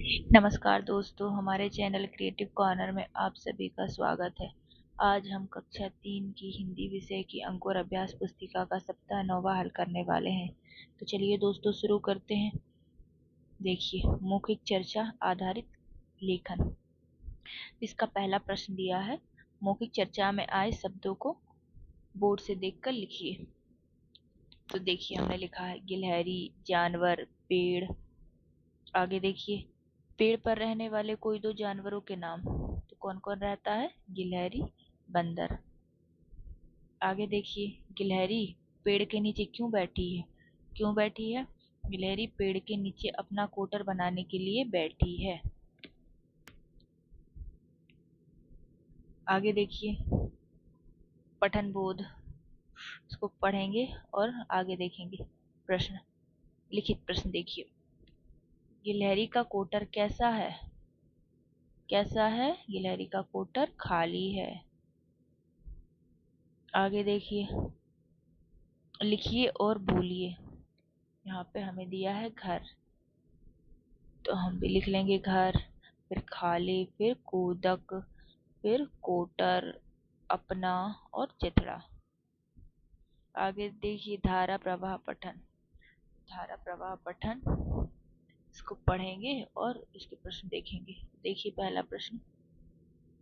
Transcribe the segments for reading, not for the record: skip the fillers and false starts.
नमस्कार दोस्तों, हमारे चैनल क्रिएटिव कॉर्नर में आप सभी का स्वागत है। आज हम कक्षा 3 की हिंदी विषय की अंक और अभ्यास पुस्तिका का सप्ताह 9वां हल करने वाले हैं। तो चलिए दोस्तों शुरू करते हैं। देखिए, मौखिक चर्चा आधारित लेखन। इसका पहला प्रश्न दिया है, मौखिक चर्चा में आए शब्दों को बोर्ड से देखकर लिखिए। तो देखिए, हमने लिखा है गिलहरी, जानवर, पेड़। आगे देखिए, पेड़ पर रहने वाले कोई दो जानवरों के नाम। तो कौन कौन रहता है? गिलहरी, बंदर। आगे देखिए, गिलहरी पेड़ के नीचे क्यों बैठी है? क्यों बैठी है? गिलहरी पेड़ के नीचे अपना कोटर बनाने के लिए बैठी है। आगे देखिए, पठन बोध। इसको पढ़ेंगे और आगे देखेंगे। प्रश्न, लिखित प्रश्न देखिए, गिलहरी का कोटर कैसा है? कैसा है? गिलहरी का कोटर खाली है। आगे देखिए, लिखिए और बोलिए। यहाँ पे हमें दिया है घर, तो हम भी लिख लेंगे घर, फिर खाली, फिर कोदक, फिर कोटर, अपना और चिथड़ा। आगे देखिए, धारा प्रवाह पठन। धारा प्रवाह पठन, इसको पढ़ेंगे और इसके प्रश्न देखेंगे। देखिए, पहला प्रश्न,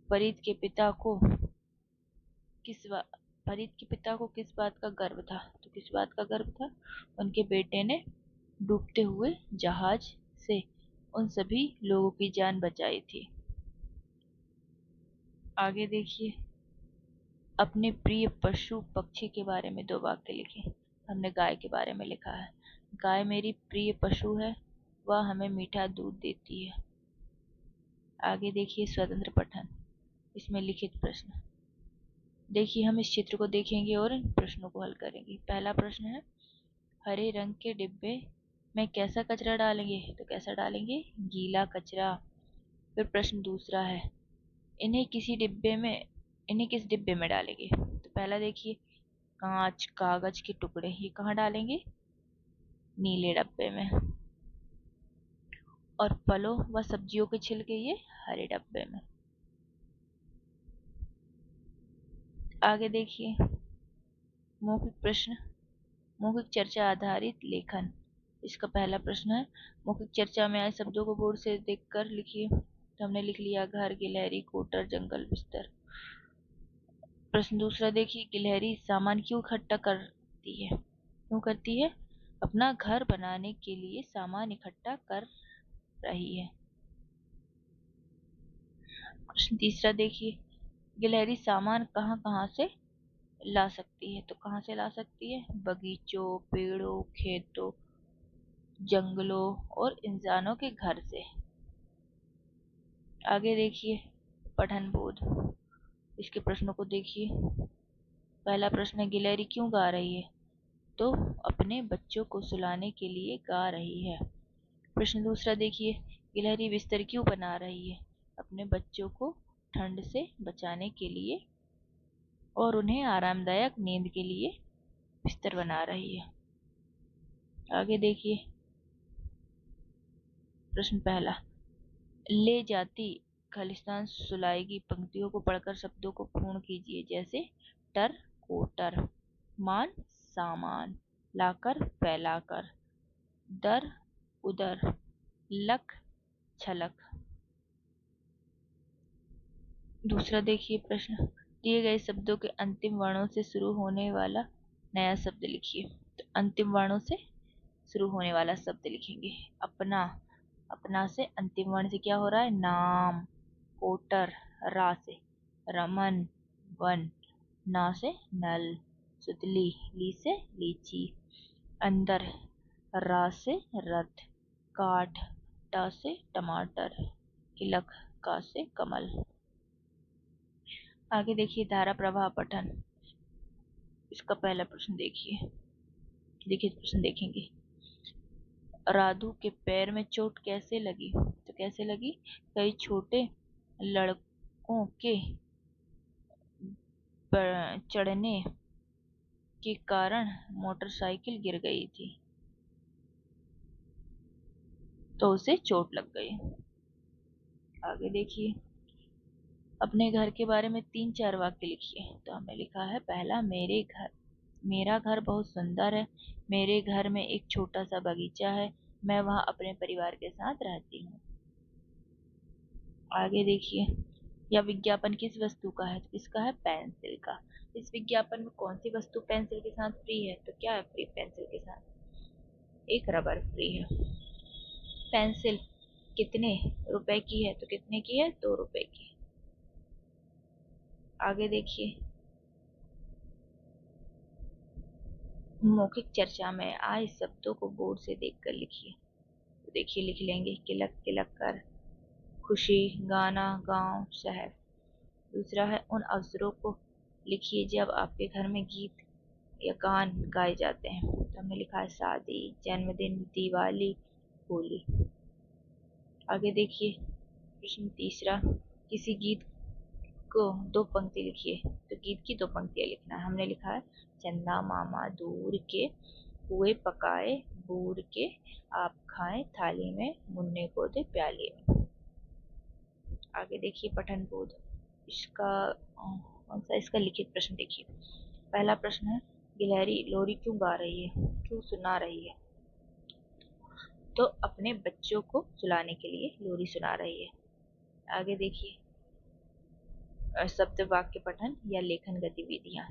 फरीद के पिता को किस बात का गर्व था? तो किस बात का गर्व था? उनके बेटे ने डूबते हुए जहाज से उन सभी लोगों की जान बचाई थी। आगे देखिए, अपने प्रिय पशु पक्षी के बारे में 2 वाक्य लिखें। हमने गाय के बारे में लिखा है, गाय मेरी प्रिय पशु है, वह हमें मीठा दूध देती है। आगे देखिए, स्वतंत्र पठन। इसमें लिखित प्रश्न। देखिए, हम इस चित्र को देखेंगे और इन प्रश्नों को हल करेंगे। पहला प्रश्न है, हरे रंग के डिब्बे में कैसा कचरा डालेंगे? तो कैसा डालेंगे? गीला कचरा। फिर प्रश्न दूसरा है, इन्हें किस डिब्बे में डालेंगे? तो पहला देखिए, कांच, कागज के टुकड़े, ये कहाँ डालेंगे? नीले डब्बे में। और फलों व सब्जियों के छिलके, ये हरे डब्बे में। आगे देखिए, मौखिक प्रश्न, मौखिक चर्चा आधारित लेखन। इसका पहला प्रश्न है, मौखिक चर्चा में आए शब्दों को बोर्ड से देखकर लिखिए। तो हमने लिख लिया घर, गिलहरी, कोटर, जंगल, बिस्तर। प्रश्न दूसरा देखिए, गिलहरी सामान क्यों इकट्ठा करती है? क्यों करती है? अपना घर बनाने के लिए सामान इकट्ठा कर रही है। प्रश्न तीसरा देखिए, गिलहरी सामान कहाँ कहाँ से ला सकती है? तो कहाँ से ला सकती है? बगीचों, पेड़ों, खेतों, जंगलों और इंसानों के घर से। आगे देखिए, पठन बोध। इसके प्रश्नों को देखिए। पहला प्रश्न है, गिलहरी क्यों गा रही है? तो अपने बच्चों को सुलाने के लिए गा रही है। प्रश्न दूसरा देखिए, गिलहरी बिस्तर क्यों बना रही है? अपने बच्चों को ठंड से बचाने के लिए और उन्हें आरामदायक नींद के लिए बिस्तर बना रही है। आगे देखिए, प्रश्न पहला, ले जाती खालिस्तान सुलाएगी पंक्तियों को पढ़कर शब्दों को पूर्ण कीजिए। जैसे टर, कोटर, मान, सामान, लाकर, फैलाकर, दर, उदर, लक, छलक। दूसरा देखिए प्रश्न, दिए गए शब्दों के अंतिम वर्णों से शुरू होने वाला नया शब्द लिखिए। तो अंतिम वर्णों से शुरू होने वाला शब्द लिखेंगे। अपना, अपना से अंतिम वर्ण से क्या हो रहा है? नाम। कोटर, रा से रमन, वन, ना से नल, सुतली, ली से लीची, अंदर, रा से रथ, काठ, टा से टमाटर, किलक, का से कमल। आगे देखिए, धारा प्रवाह पठन। इसका पहला प्रश्न देखिए, लिखित प्रश्न देखेंगे। राधु के पैर में चोट कैसे लगी? तो कैसे लगी? कई छोटे लड़कों के चढ़ने के कारण मोटरसाइकिल गिर गई थी, तो उसे चोट लग गई। आगे देखिए, अपने घर के बारे में 3-4 वाक्य लिखिए। तो हमने लिखा है पहला, मेरा घर बहुत सुंदर है। मेरे घर में एक छोटा सा बगीचा है। मैं वहाँ अपने परिवार के साथ रहती हूँ। आगे देखिए, यह विज्ञापन किस वस्तु का है? तो इसका है पेंसिल का। इस विज्ञापन में कौन सी वस्तु पेंसिल के साथ फ्री है? तो क्या है फ्री पेंसिल के साथ? एक रबर फ्री है। पेंसिल कितने रुपए की है? तो कितने की है? 2 रुपए की। आगे देखिए, मौखिक चर्चा में आए शब्दों को बोर्ड से देखकर लिखिए। तो देखिए, लिख लेंगे किलक किलक कर, खुशी, गाना, गांव, शहर। दूसरा है, उन अवसरों को लिखिए जब आपके घर में गीत या गान गाए जाते हैं। तो हमने लिखा है शादी, जन्मदिन, दिवाली, होली। आगे देखिए, प्रश्न तीसरा, किसी गीत को 2 पंक्ति लिखिए। तो गीत की 2 पंक्तियां लिखना है। हमने लिखा है, चंदा मामा दूर के, पुए पकाए बूढ़ के, आप खाएं थाली में, मुन्ने को दे प्याली में। आगे देखिए, पठन बोध। इसका कौन सा, इसका लिखित प्रश्न देखिए। पहला प्रश्न है, गिलहरी लोरी क्यों गा रही है, क्यों सुना रही है? तो अपने बच्चों को सुलाने के लिए लोरी सुना रही है। आगे देखिए, शब्द वाक्य पठन या लेखन गतिविधियां।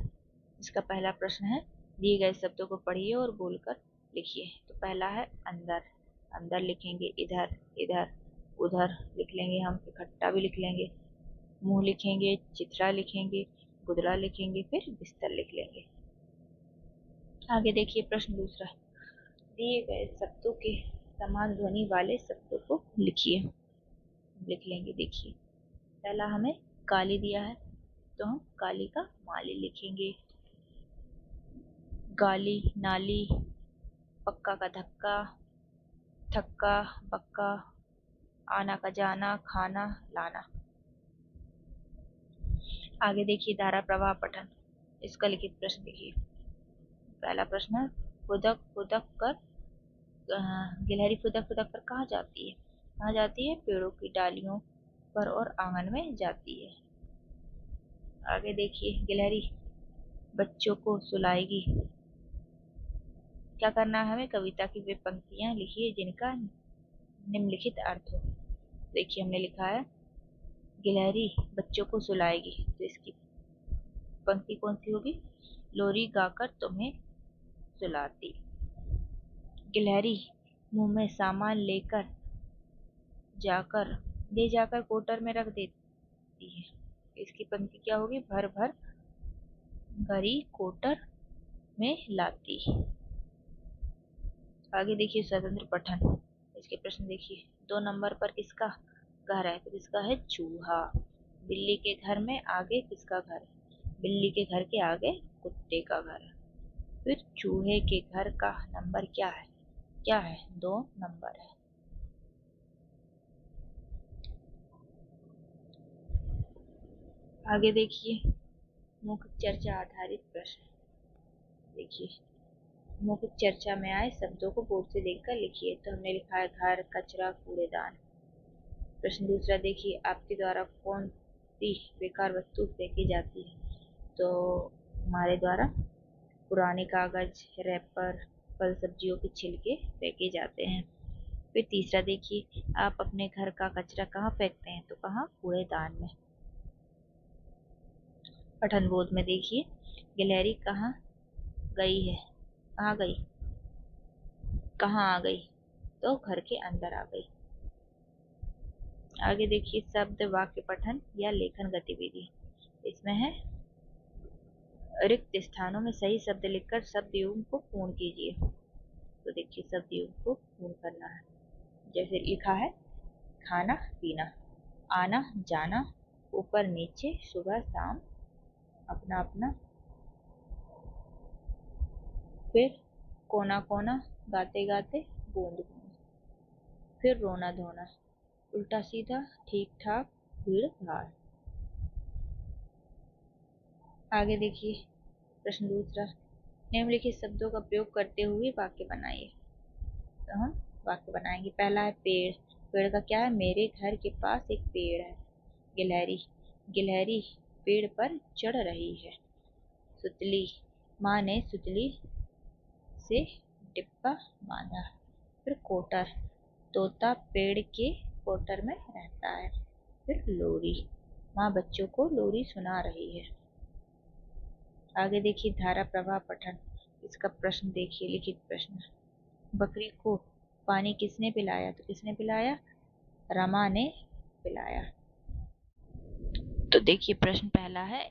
इसका पहला प्रश्न है, दिए गए शब्दों को पढ़िए और बोलकर लिखिए। तो पहला है अंदर। अंदर लिखेंगे इधर, इधर, उधर लिख लेंगे, हम इकट्ठा भी लिख लेंगे। मुंह लिखेंगे, चित्रा लिखेंगे, गुदड़ा लिखेंगे, फिर बिस्तर लिख लेंगे। आगे देखिए, प्रश्न दूसरा, दिए गए शब्दों के समान ध्वनि वाले शब्दों को लिखिए। लिख लेंगे। देखिए, पहला हमें काली दिया है, तो हम काली का माली लिखेंगे। गाली, नाली, पक्का का धक्का, थक्का, बक्का, आना का जाना, खाना, लाना। आगे देखिए, धारा प्रवाह पठन। इसका लिखित प्रश्न देखिए। पहला प्रश्न है, फुदक फुदक कर, गिलहरी फुदक फुदक कर कहाँ जाती है? कहाँ जाती है? पेड़ों की डालियों पर और आंगन में जाती है। आगे देखिए, गिलहरी बच्चों को सुलाएगी। क्या करना है हमें? कविता की वे पंक्तियां लिखिए जिनका निम्नलिखित अर्थ हो। देखिए, हमने लिखा है, गिलहरी बच्चों को सुलाएगी। तो इसकी पंक्ति कौन सी होगी? लोरी गाकर तुम्हें सुलाती। गिलहरी मुंह में सामान जाकर ले जाकर कोटर में रख देती है। इसकी पंक्ति क्या होगी? भर भर भरी कोटर में लाती। आगे देखिए, स्वतंत्र पठन। इसके प्रश्न देखिए। 2 नंबर पर किसका घर है? तो किसका है? चूहा। बिल्ली के घर में आगे किसका घर है? बिल्ली के घर के आगे कुत्ते का घर है। फिर चूहे के घर का नंबर क्या है? क्या है? 2 नंबर है। आगे देखिए, मुख्य चर्चा आधारित प्रश्न। देखिए, मुख्य चर्चा में आए शब्दों को बोर्ड से देखकर लिखिए। तो हमने लिखा है घर, कचरा, कूड़ेदान। प्रश्न दूसरा देखिए, आपके द्वारा कौन सी बेकार वस्तु फेंकी जाती है? तो हमारे द्वारा पुराने कागज, रैपर, फल सब्जियों के छिलके फेंके जाते हैं। फिर तीसरा देखिए, आप अपने घर का कचरा कहाँ फेंकते हैं? तो कहाँ? कूड़ेदान में। पठन बोध में देखिए, गिलहरी कहाँ गई है? कहाँ गई? कहाँ आ गई? तो घर के अंदर आ गई। आगे देखिए, शब्द वाक्य पठन या लेखन गतिविधि। इसमें है, रिक्त स्थानों में सही शब्द लिखकर शब्द युग्म को पूर्ण कीजिए। तो देखिए, शब्द युग्म को पूर्ण करना है। जैसे लिखा है, खाना पीना, आना जाना, ऊपर नीचे, सुबह शाम, अपना अपना। फिर कोना कोना, गाते गाते, बूंद बूंद। फिर रोना धोना, उल्टा सीधा, ठीक ठाक, भीड़ भाड़। आगे देखिए, प्रश्न दूसरा, निम्नलिखित शब्दों का प्रयोग करते हुए वाक्य बनाइए। तो हम वाक्य बनाएंगे। पहला है पेड़। पेड़ का क्या है? मेरे घर के पास एक पेड़ है। गिलहरी, गिलहरी पेड़ पर चढ़ रही है। सुतली, माँ ने सुतली से डिब्बा बांधा। फिर कोटर, तोता पेड़ के कोटर में रहता है। फिर लोरी, माँ बच्चों को लोरी सुना रही है। आगे देखिए धारा प्रवाह पठन। इसका प्रश्न देखिए, लिखित प्रश्न। बकरी को पानी किसने पिलाया? तो किसने पिलाया? रमा ने पिलाया। तो देखिए प्रश्न पहला है,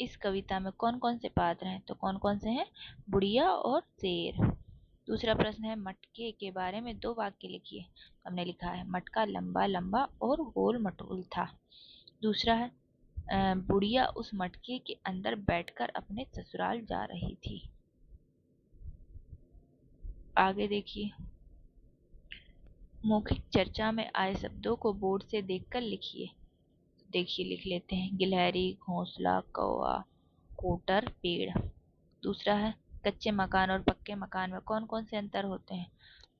इस कविता में कौन कौन से पात्र हैं? तो कौन कौन से हैं? बुढ़िया और शेर। दूसरा प्रश्न है, मटके के बारे में 2 वाक्य लिखिए। हमने लिखा है, मटका लंबा लंबा और गोल मटोल था। दूसरा है, बुढ़िया उस मटके के अंदर बैठकर अपने ससुराल जा रही थी। आगे देखिए, मौखिक चर्चा में आए शब्दों को बोर्ड से देखकर लिखिए। देखिए लिख लेते हैं, गिलहरी, घोंसला, कौवा, कोटर, पेड़। दूसरा है, कच्चे मकान और पक्के मकान में कौन कौन से अंतर होते हैं?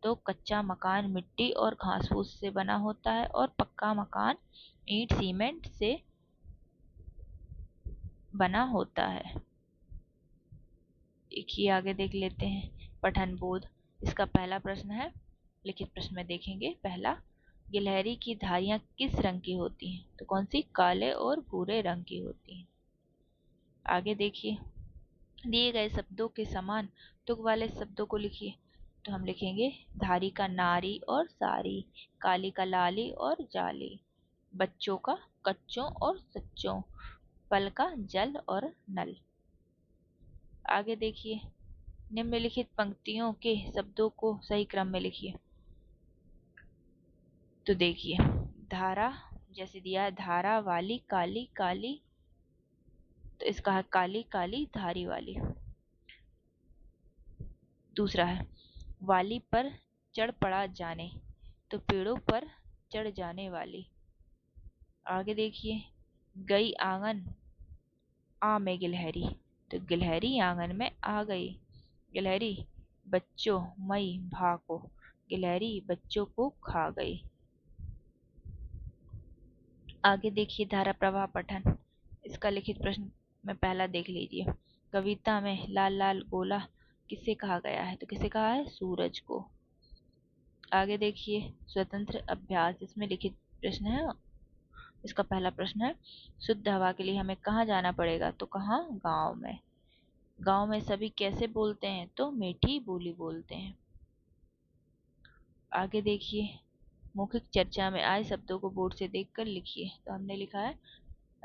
तो कच्चा मकान मिट्टी और घास फूस से बना होता है और पक्का मकान ईंट सीमेंट से बना होता है। एक ही आगे देख लेते हैं, पठन बोध। इसका पहला प्रश्न है, लिखित प्रश्न में देखेंगे। पहला, गिलहरी की धारियां किस रंग की होती हैं? तो कौन सी? काले और भूरे रंग की होती हैं। आगे देखिए, दिए गए शब्दों के समान तुक वाले शब्दों को लिखिए। तो हम लिखेंगे, धारी का नारी और सारी, काली का लाली और जाली, बच्चों का कच्चों और सच्चों, पल का जल और नल। आगे देखिए, निम्नलिखित पंक्तियों के शब्दों को सही क्रम में लिखिए। तो देखिए, धारा जैसे दिया है, धारा वाली काली काली, तो इसका है काली काली धारी वाली। दूसरा है, वाली पर चढ़ पड़ा जाने, तो पेड़ों पर चढ़ जाने वाली। आगे देखिए, गई आंगन आ में गिलहरी, तो गिलहरी आंगन में आ गई। गिलहरी बच्चों मई भाको, गिलहरी बच्चों को खा गई। आगे देखिए, धारा प्रवाह पठन। इसका लिखित प्रश्न में पहला देख लीजिए। कविता में लाल लाल गोला किसे कहा गया है? तो किसे कहा है? सूरज को। आगे देखिए, स्वतंत्र अभ्यास। इसमें लिखित प्रश्न है। इसका पहला प्रश्न है, शुद्ध हवा के लिए हमें कहाँ जाना पड़ेगा? तो कहाँ? गांव में। गांव में सभी कैसे बोलते हैं? तो मीठी बोली बोलते हैं। आगे देखिए, मौखिक चर्चा में आए शब्दों को बोर्ड से देखकर लिखिए। तो हमने लिखा है,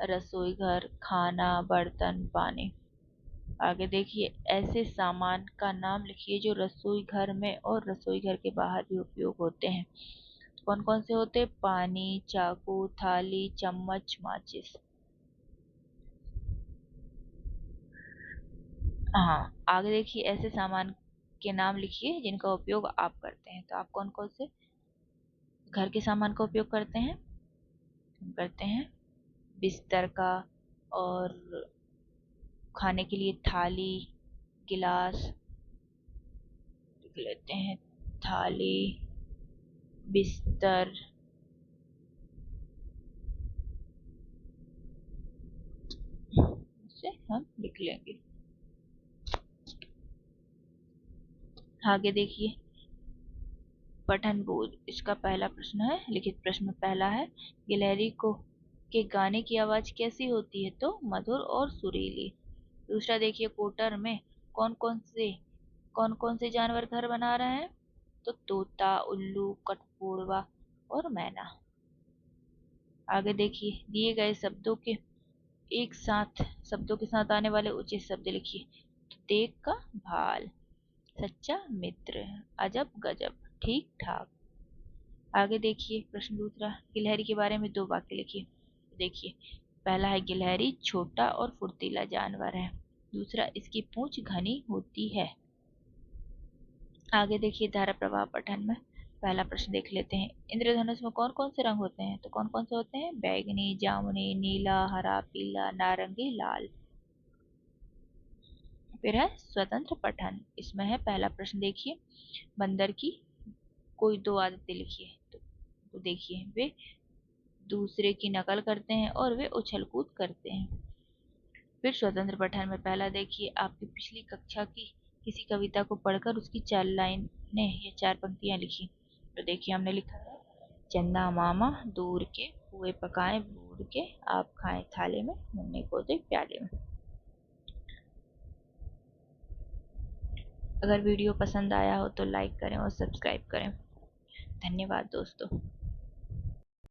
रसोई घर, खाना, बर्तन, पानी। आगे देखिए, ऐसे सामान का नाम लिखिए जो रसोई घर में और रसोई घर के बाहर भी उपयोग होते हैं। कौन कौन से होते हैं? पानी, चाकू, थाली, चम्मच, माचिस। हाँ, आगे देखिए, ऐसे सामान के नाम लिखिए जिनका उपयोग आप करते हैं। तो आप कौन कौन से घर के सामान का उपयोग करते हैं? हम करते हैं बिस्तर का, और खाने के लिए थाली, गिलास। लिख लेते हैं, थाली, बिस्तर, से हम लिख लेंगे। आगे देखिए, पठन बोध। इसका पहला प्रश्न है, लिखित प्रश्न में पहला है, गिलहरी को के गाने की आवाज कैसी होती है? तो मधुर और सुरीली। दूसरा देखिए, कोटर में कौन कौन से जानवर घर बना रहे हैं? तो तोता, उल्लू, कठफोड़वा और मैना। आगे देखिए, दिए गए एक साथ शब्दों के साथ आने वाले उचित शब्द लिखिए। तो देख का भाल, सच्चा मित्र, अजब गजब, ठीक ठाक। आगे देखिए, प्रश्न दूसरा, गिलहरी के बारे में 2 वाक्य लिखिए। देखिए, पहला है, गिलहरी छोटा और फुर्तीला जानवर है। दूसरा, इसकी पूंछ घनी होती है। आगे देखिए, धारा प्रवाह पठन में पहला प्रश्न देख लेते हैं, इंद्रधनुष में कौन कौन से रंग होते हैं? तो कौन कौन से होते हैं? बैगनी, जामुनी, नीला, हरा, पीला, नारंगी, लाल। फिर है स्वतंत्र पठन। इसमें है पहला प्रश्न देखिए, बंदर की कोई 2 आदतें लिखिए। तो तो देखिए वे दूसरे की नकल करते हैं और वे उछल कूद करते हैं। फिर स्वतंत्र पठन में पहला देखिए, आपकी पिछली कक्षा की किसी कविता को पढ़कर उसकी 4 लाइनें या 4 पंक्तियां लिखी। तो देखिए हमने लिखा है, चंदा मामा दूर के हुए पकाए बूढ़ के, आप खाएं थाले में मुन्ने को दे प्याले में। अगर वीडियो पसंद आया हो तो लाइक करें और सब्सक्राइब करें। धन्यवाद दोस्तों।